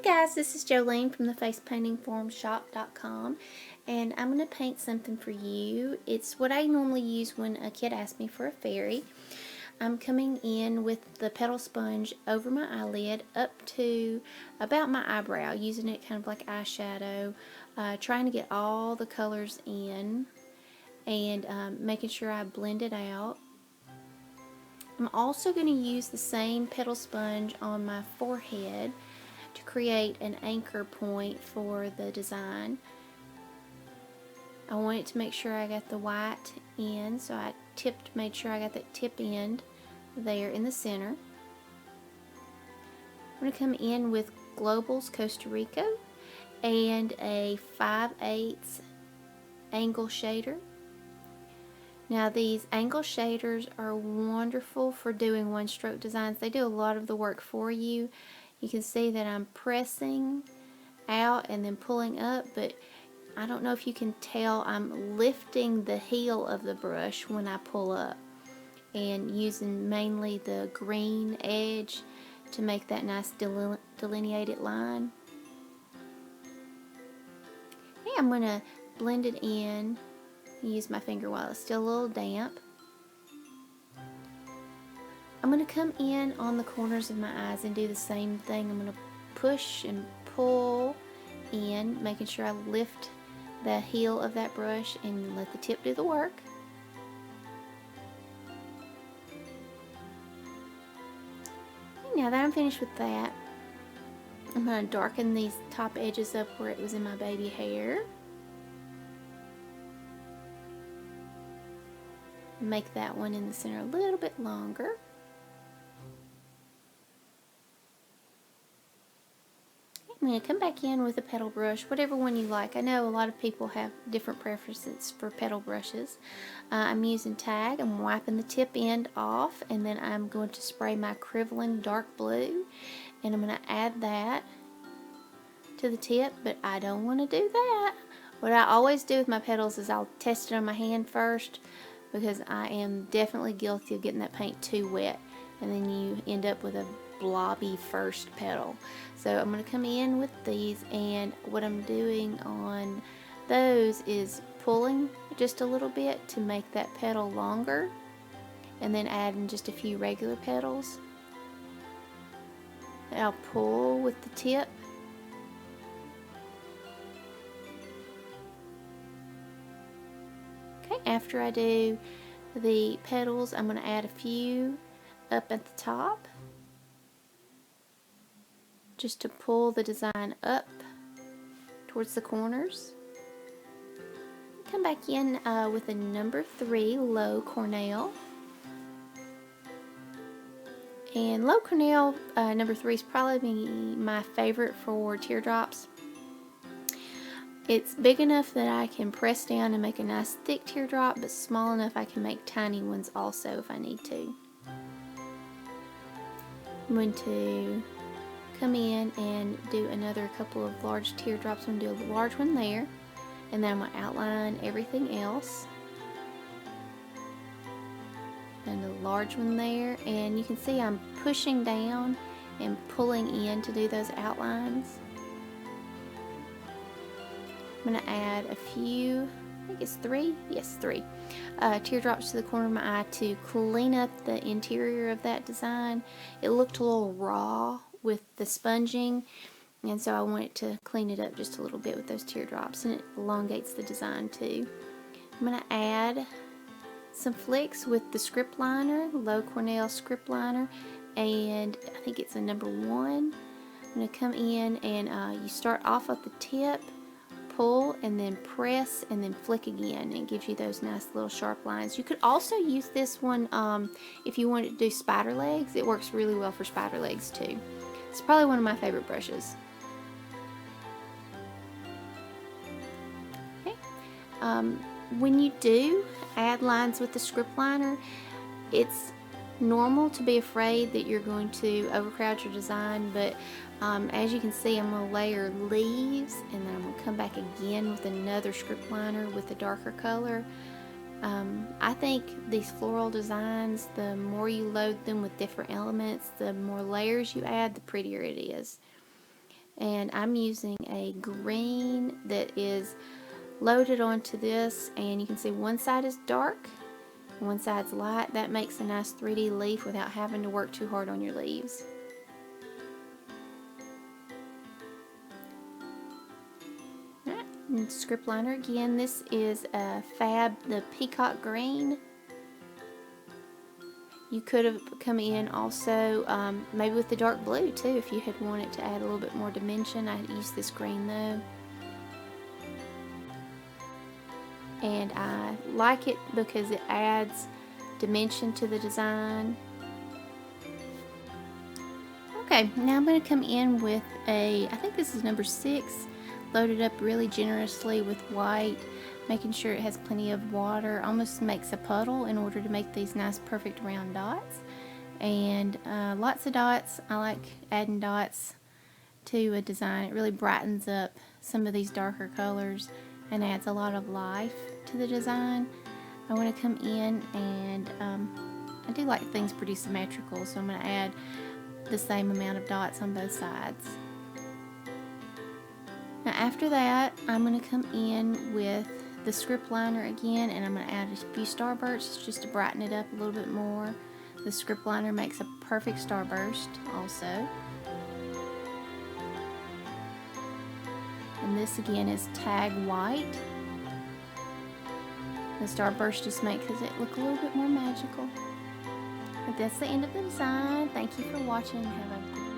Hey guys, this is Jolene from the facepaintingforumshop.com, and I'm going to paint something for you. It's what I normally use when a kid asks me for a fairy. I'm coming in with the petal sponge over my eyelid up to about my eyebrow, using it kind of like eyeshadow, trying to get all the colors in and making sure I blend it out. I'm also going to use the same petal sponge on my forehead to create an anchor point for the design. I wanted to make sure I got the white end, so I made sure I got that tip end there in the center. I'm going to come in with Global's Costa Rico and a 5/8 angle shader. Now these angle shaders are wonderful for doing one stroke designs. They do a lot of the work for you. You can see that I'm pressing out and then pulling up, but I don't know if you can tell, I'm lifting the heel of the brush when I pull up and using mainly the green edge to make that nice delineated line. Okay, I'm going to blend it in, use my finger while it's still a little damp. I'm going to come in on the corners of my eyes and do the same thing. I'm going to push and pull in, making sure I lift the heel of that brush and let the tip do the work. Okay, now that I'm finished with that, I'm going to darken these top edges up where it was in my baby hair. Make that one in the center a little bit longer. I'm going to come back in with a petal brush, whatever one you like. I know a lot of people have different preferences for petal brushes. I'm using Tag. I'm wiping the tip end off, and then I'm going to spray my KRYVALINE dark blue, and I'm going to add that to the tip, but I don't want to do that. What I always do with my petals is I'll test it on my hand first, because I am definitely guilty of getting that paint too wet, and then you end up with a blobby first petal. So I'm going to come in with these, and what I'm doing on those is pulling just a little bit to make that petal longer, and then adding just a few regular petals. And I'll pull with the tip. Okay, after I do the petals, I'm going to add a few up at the top, just to pull the design up towards the corners. Come back in with a number 3 LOWE CORNELL. And LOWE CORNELL number 3 is probably my favorite for teardrops. It's big enough that I can press down and make a nice thick teardrop, but small enough I can make tiny ones also if I need to. I'm going to come in and do another couple of large teardrops. I'm going to do a large one there, and then I'm going to outline everything else, and a large one there, and you can see I'm pushing down and pulling in to do those outlines. I'm going to add a few, I think it's 3, yes 3, teardrops to the corner of my eye to clean up the interior of that design. It looked a little raw with the sponging, and so I wanted to clean it up just a little bit with those teardrops, and it elongates the design too. I'm going to add some flicks with the script liner, LOWE CORNELL script liner, and I think it's a number 1. I'm going to come in and you start off at the tip, pull, and then press, and then flick again, and it gives you those nice little sharp lines. You could also use this one if you wanted to do spider legs. It works really well for spider legs too. It's probably one of my favorite brushes. Okay. When you do add lines with the script liner, it's normal to be afraid that you're going to overcrowd your design, but as you can see, I'm going to layer leaves, and then I'm going to come back again with another script liner with a darker color. I think these floral designs, the more you load them with different elements, the more layers you add, the prettier it is. and I'm using a green that is loaded onto this, and you can see one side is dark and one side's light. That makes a nice 3D leaf without having to work too hard on your leaves. Alright, and script liner again. This is a Fab, the peacock green. You could have come in also maybe with the dark blue too if you had wanted to add a little bit more dimension. I used this green though. And I like it because it adds dimension to the design. Okay, now I'm going to come in with I think this is number 6, loaded up really generously with white, making sure it has plenty of water, almost makes a puddle in order to make these nice perfect round dots. And lots of dots. I like adding dots to a design. It really brightens up some of these darker colors and adds a lot of life to the design. I want to come in and I do like things pretty symmetrical, so I'm going to add the same amount of dots on both sides. Now after that, I'm going to come in with the script liner again, and I'm going to add a few starbursts just to brighten it up a little bit more. The script liner makes a perfect starburst also. And this again is tag white. The starburst just makes it look a little bit more magical. But that's the end of the design. Thank you for watching. Have a